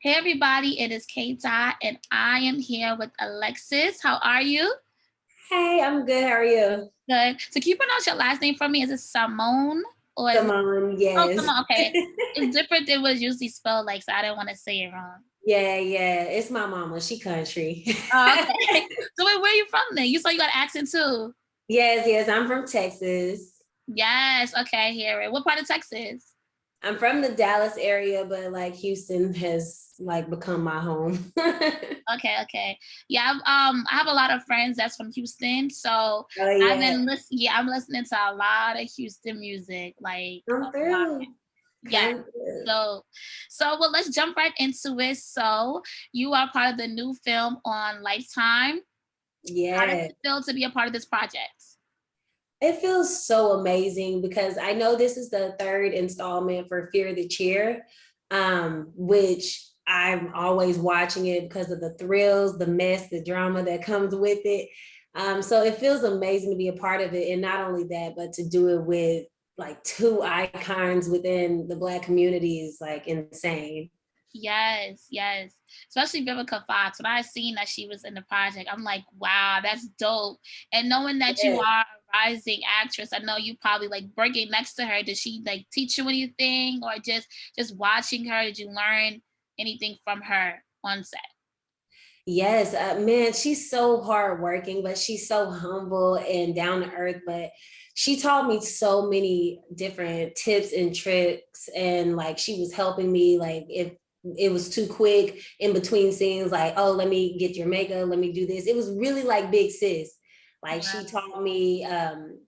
Hey everybody, it is K Dot and I am here with Alexis. How are you? Hey, I'm good. How are you? Good. So can you pronounce your last name for me? Is it Samone or is it Simone, oh yes. Simone? Okay. It's different than what it's usually spelled like, so I didn't want to say it wrong. Yeah. It's my mama. She country. Oh, okay. So wait, where are you from then? You saw you got an accent too. Yes. I'm from Texas. Yes, okay, I hear it. What part of Texas? I'm from the Dallas area, but like Houston has like become my home. Okay. Yeah, I have a lot of friends that's from Houston, so Oh I've yeah. been listening. Yeah, I'm listening to a lot of Houston music, like Come a lot. through. Yes. Come through. So well, let's jump right into it. So you are part of the new film on Lifetime. How does Yeah. it feel to be a part of this project? It feels so amazing because I know this is the third installment for Fear the Cheer, which I'm always watching it because of the thrills, the mess, the drama that comes with it. So it feels amazing to be a part of it. And not only that, but to do it with like two icons within the Black community is like insane. Yes. Especially Vivica A. When I seen that she was in the project, I'm like, wow, that's dope. And knowing that you Yeah. are a rising actress, I know you probably like working next to her. Did she like teach you anything, or just watching her? Did you learn anything from her on set? Yes, man, she's so hardworking, but she's so humble and down to earth. But she taught me so many different tips and tricks, and like she was helping me. Like if it was too quick in between scenes, like oh, let me get your makeup, let me do this. It was really like big sis. Like she Wow. taught me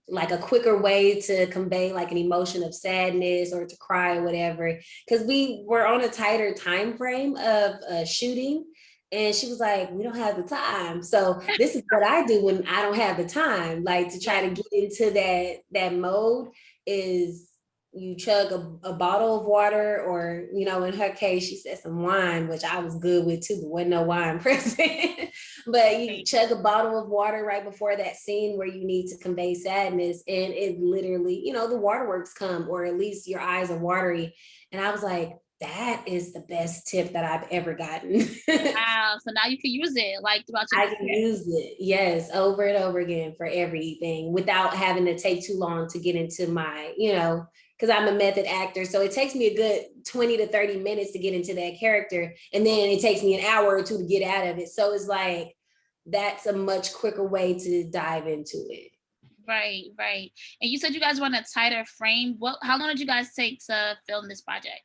like a quicker way to convey like an emotion of sadness or to cry or whatever. Because we were on a tighter time frame of shooting. And she was like, we don't have the time. So this is what I do when I don't have the time, like to try Yeah. to get into that mode is you chug a bottle of water, or in her case, she said some wine, which I was good with too, but wasn't no wine present. But you Right. chug a bottle of water right before that scene where you need to convey sadness, and it literally, the waterworks come, or at least your eyes are watery. And I was like, that is the best tip that I've ever gotten. Wow. So now you can use it like throughout your I can career. use it, yes, over and over again for everything without having to take too long to get into my, because I'm a method actor. So it takes me a good 20 to 30 minutes to get into that character. And then it takes me an hour or two to get out of it. So it's like, that's a much quicker way to dive into it. Right. And you said you guys want a tighter frame. How long did you guys take to film this project?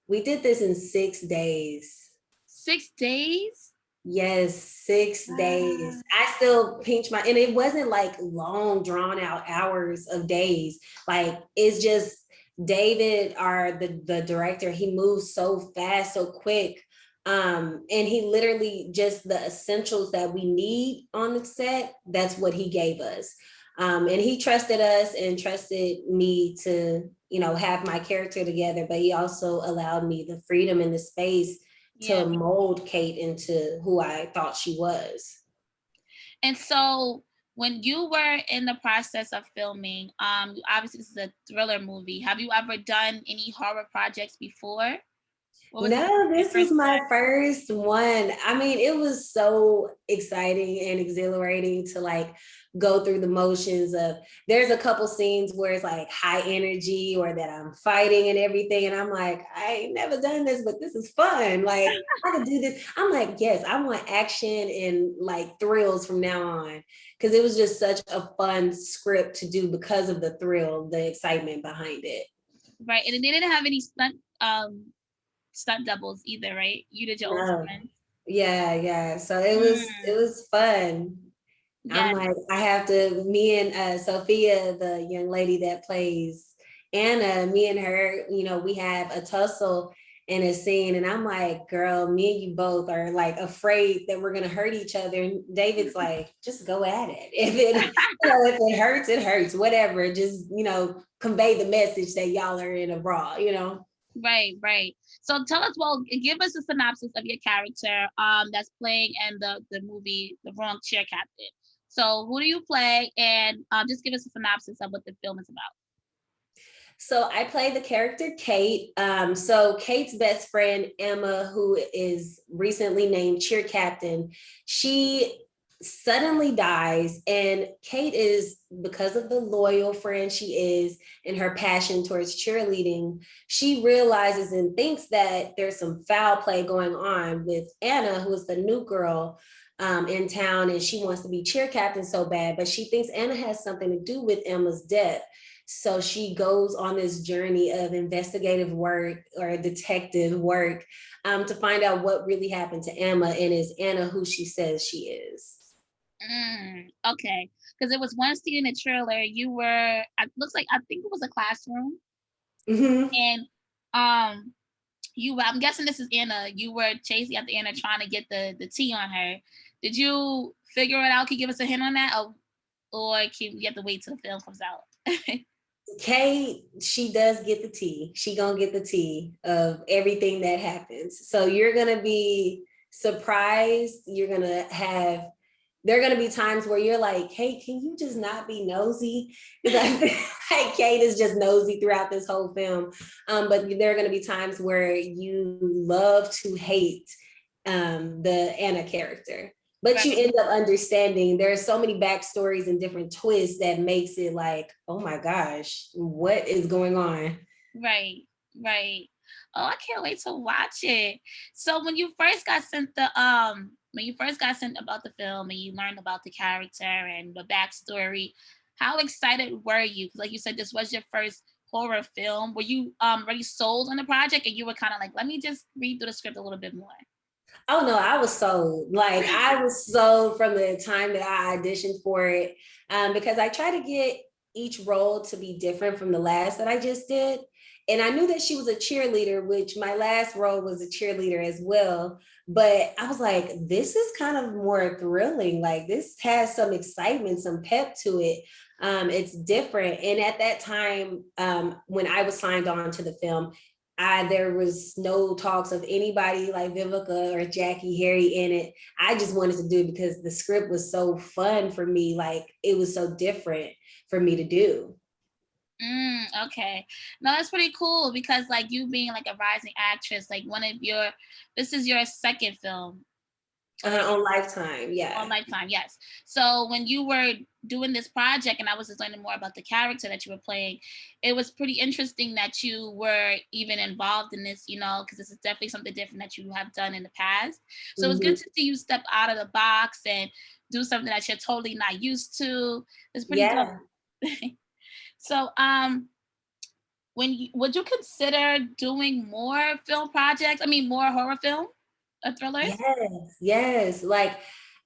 We did this in 6 days. 6 days? Yes, 6 days. Ah. I still pinch my, and it wasn't like long, drawn out hours of days. Like it's just David, the director, he moves so fast, so quick. And he literally just the essentials that we need on the set, that's what he gave us. And he trusted us and trusted me to, have my character together, but he also allowed me the freedom and the space Yeah. to mold Kate into who I thought she was. And so when you were in the process of filming, obviously this is a thriller movie. Have you ever done any horror projects before? What was No, your this first was my one? first one. I mean, it was so exciting and exhilarating to like go through the motions of there's a couple scenes where it's like high energy or that I'm fighting and everything. And I'm like, I ain't never done this, but this is fun. Like I can do this. I'm like, yes, I want action and like thrills from now on. Cause it was just such a fun script to do because of the thrill, the excitement behind it. Right. And they didn't have any stunt doubles either, right? You did your own No. stunts. Yeah. So it was fun. I'm Yes. like, I have to, me and Sophia, the young lady that plays Anna, me and her, we have a tussle in a scene. And I'm like, girl, me and you both are like afraid that we're gonna hurt each other. And David's like, just go at it. If it hurts, it hurts, whatever. Just, convey the message that y'all are in a brawl. Right. So tell us, well, give us a synopsis of your character that's playing in the movie The Wrong Chair Captain. So who do you play? And just give us a synopsis of what the film is about. So I play the character Kate. So Kate's best friend, Emma, who is recently named cheer captain, she suddenly dies. And Kate is, because of the loyal friend she is and her passion towards cheerleading, she realizes and thinks that there's some foul play going on with Anna, who is the new girl in town, and she wants to be cheer captain so bad, but she thinks Anna has something to do with Emma's death. So she goes on this journey of investigative work or detective work to find out what really happened to Emma, and is Anna who she says she is. Okay, because it was one scene in the trailer. You were, it looks like, I think it was a classroom, Mm-hmm. and you were. I'm guessing this is Anna. You were chasing after Anna, trying to get the tea on her. Did you figure it out? Can you give us a hint on that, or can we have to wait till the film comes out? Kate, she does get the tea. She gonna get the tea of everything that happens. So you're gonna be surprised. You're gonna have, there are gonna be times where you're like, hey, can you just not be nosy? Because I feel like Kate is just nosy throughout this whole film. But there are gonna be times where you love to hate the Anna character. But you Right, end up understanding there are so many backstories and different twists that makes it like, oh my gosh, what is going on? right, right. Oh, I can't wait to watch it. So when you first got sent about the film and you learned about the character and the backstory, how excited were you? 'Cause like you said, this was your first horror film. Were you already sold on the project, and you were kind of like, let me just read through the script a little bit more? Oh no, I was sold. Like I was sold from the time that I auditioned for it, because I try to get each role to be different from the last that I just did. And I knew that she was a cheerleader, which my last role was a cheerleader as well. But I was like, this is kind of more thrilling. Like this has some excitement, some pep to it. It's different. And at that time, when I was signed on to the film, there was no talks of anybody like Vivica or Jackée Harry in it. I just wanted to do it because the script was so fun for me. Like it was so different for me to do. Okay. No, that's pretty cool because like you being like a rising actress, like this is your second film, or On Lifetime, on yeah. Lifetime, yes. So when you were doing this project and I was just learning more about the character that you were playing, it was pretty interesting that you were even involved in this, because this is definitely something different that you have done in the past. So it's good Mhm. to see you step out of the box and do something that you're totally not used to. It's pretty dope. Yeah. So, would you consider doing more film projects? I mean, more horror film or thrillers? Yes, yes. Like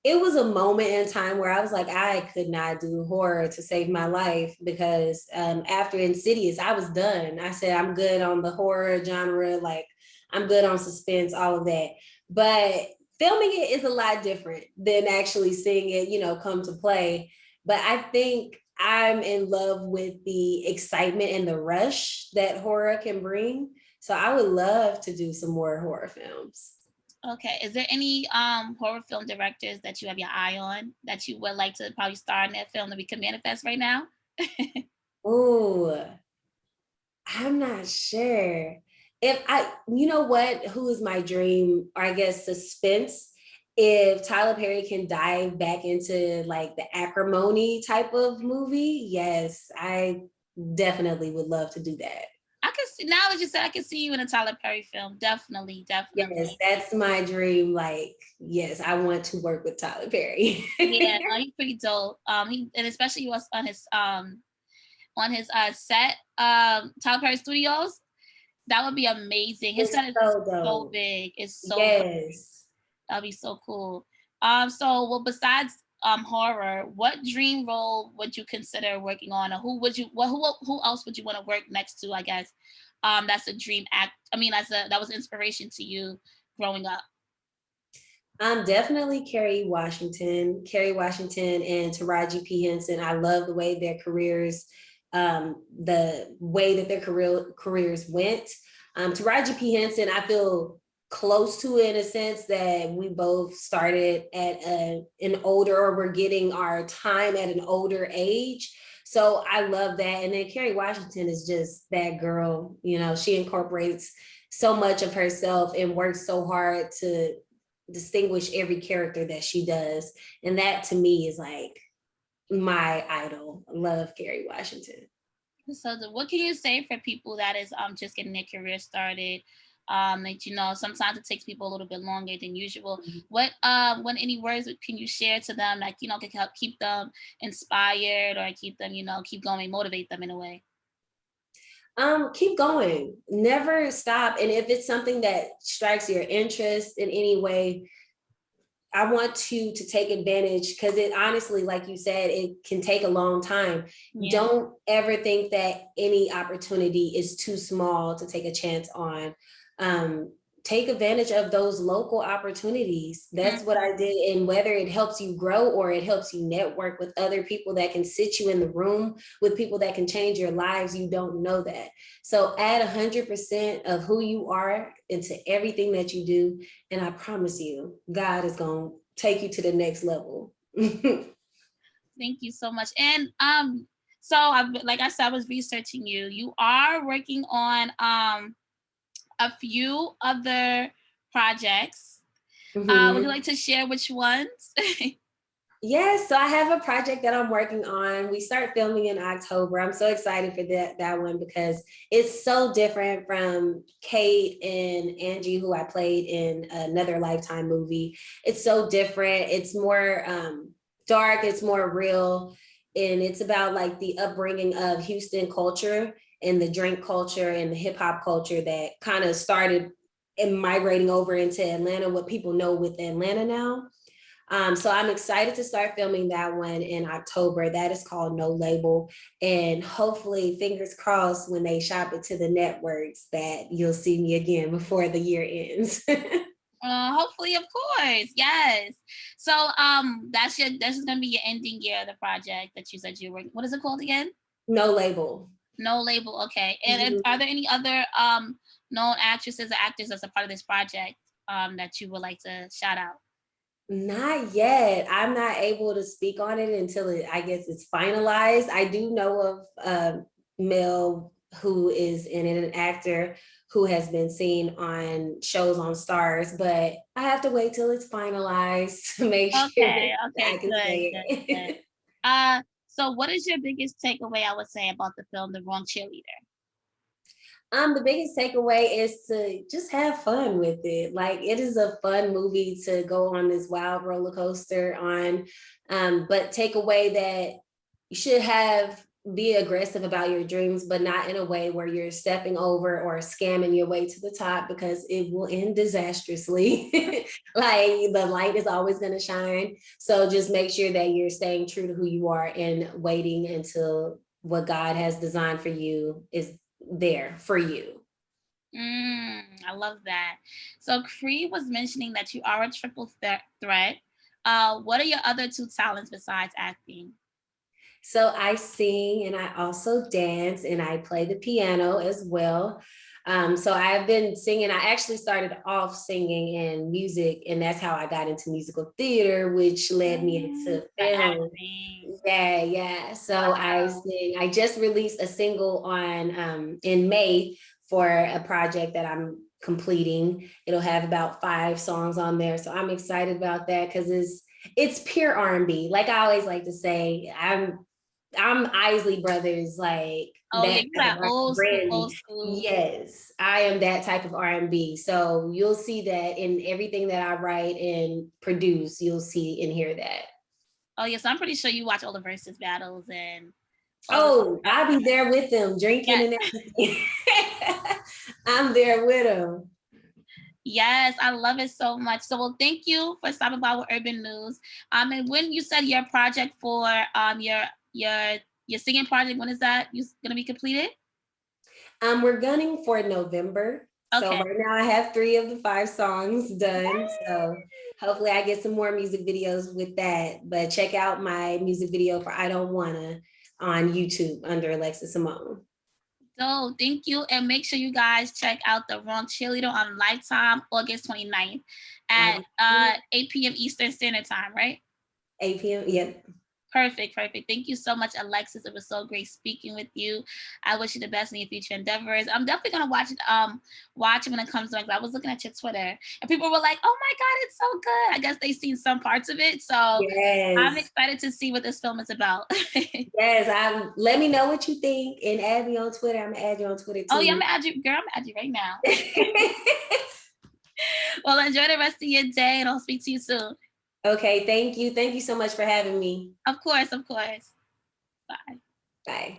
it was a moment in time where I was like, I could not do horror to save my life because after Insidious, I was done. I said, I'm good on the horror genre, like I'm good on suspense, all of that. But filming it is a lot different than actually seeing it, come to play. But I think I'm in love with the excitement and the rush that horror can bring. So I would love to do some more horror films. Okay. Is there any horror film directors that you have your eye on that you would like to probably star in that film that we can manifest right now? Oh, I'm not sure. If I, you know what, who is my dream, or I guess suspense, if Tyler Perry can dive back into like the acrimony type of movie, yes, I definitely would love to do that. I can see now that you said I can see you in a Tyler Perry film. Definitely, Yes, definitely. that's my dream. Like, yes, I want to work with Tyler Perry. Yeah, no, he's pretty dope. He and especially was on his set, Tyler Perry Studios. That would be amazing. His It's set is so so dope. big. It's so dope. Yes. That'd be so cool. So well, besides horror, what dream role would you consider working on, or who else would you want to work next to? I guess that's a dream act. I mean, that was inspiration to you growing up. Definitely Kerry Washington and Taraji P. Henson. I love the way their careers, the way that their careers went. Taraji P. Henson, I feel close to in a sense that we both started at an older, or we're getting our time at an older age. So I love that. And then Kerry Washington is just that girl. You know, she incorporates so much of herself and works so hard to distinguish every character that she does. And that to me is like my idol. I love Kerry Washington. So what can you say for people that is just getting their career started? That you know, sometimes it takes people a little bit longer than usual. What any words can you share to them that you know can help keep them inspired or keep them, you know, keep going, motivate them in a way? Keep going, never stop. And if it's something that strikes your interest in any way, I want you to take advantage, because it honestly, like you said, it can take a long time. Yeah. Don't ever think that any opportunity is too small to take a chance on. Take advantage of those local opportunities. That's what I did. And whether it helps you grow or it helps you network with other people that can sit you in the room with people that can change your lives, you don't know that. So add 100% of who you are into everything that you do. And I promise you, God is going to take you to the next level. Thank you so much. And so like I said, I was researching you. You are working on a few other projects. Would you like to share which ones? Yes, so I have a project that I'm working on. We start filming in October. I'm so excited for that one because it's so different from Kate and Angie, who I played in another Lifetime movie. It's so different. It's more dark, it's more real, and it's about like the upbringing of Houston culture and the drink culture and the hip hop culture that kind of started and migrating over into Atlanta, what people know with Atlanta now. So I'm excited to start filming that one in October. That is called No Label. And hopefully, fingers crossed, when they shop it to the networks, that you'll see me again before the year ends. Hopefully, of course, yes. So this is gonna be your ending year of the project that you said you were. What is it called again? No Label. No Label. Okay. And are there any other known actresses or actors that's a part of this project that you would like to shout out? Not yet. I'm not able to speak on it until I guess it's finalized. I do know of Mel, who is an actor who has been seen on shows on Stars, but I have to wait till it's finalized to make sure Okay. that I Okay. can say Good. Good. Good. it. So what is your biggest takeaway? I would say about the film, The Wrong Cheerleader. The biggest takeaway is to just have fun with it. Like, it is a fun movie to go on this wild roller coaster on, but take away that you should be aggressive about your dreams, but not in a way where you're stepping over or scamming your way to the top, because it will end disastrously. Like, the light is always going to shine. So just make sure that you're staying true to who you are and waiting until what God has designed for you is there for you. I love that. So Cree was mentioning that you are a triple threat. What are your other two talents besides acting? So I sing and I also dance and I play the piano as well. So I've been singing. I actually started off singing in music, and that's how I got into musical theater, which led me into film. Yeah, yeah. So I sing. I just released a single on in May for a project that I'm completing. It'll have about 5 songs on there. So I'm excited about that because it's pure R&B. Like I always like to say, I'm Isley Brothers, like Oh yeah, that you type got of old school, old Brandy. school. Yes, I am that type of R&B. So you'll see that in everything that I write and produce. You'll see and hear that. Oh yes, I'm pretty sure you watch all the versus battles and all the Oh, I'll be there with them, drinking yeah. and everything. I'm there with them. Yes, I love it so much. So well, thank you for stopping by with Urban News. And when you said your project for your your singing project, when is that you gonna be completed? We're gunning for November. So Okay. right now I have 3 of the 5 songs done. So hopefully I get some more music videos with that. But check out my music video for I Don't Wanna on YouTube under Alexis Samone. So thank you. And make sure you guys check out The Wrong Cheerleader on Lifetime, August 29th at 8 p.m. Eastern Standard Time, right? 8 p.m. Yep. Perfect. Thank you so much, Alexis. It was so great speaking with you. I wish you the best in your future endeavors. I'm definitely gonna watch it when it comes on. I was looking at your Twitter and people were like, "Oh my God, it's so good." I guess they've seen some parts of it, so I'm Yes. excited to see what this film is about. Yes, let me know what you think and add me on Twitter. I'm gonna add you on Twitter Oh yeah, I'm too. gonna add you, girl. I'm gonna add you right now. Well, enjoy the rest of your day, and I'll speak to you soon. Okay, thank you. Thank you so much for having me. Of course. Bye. Bye.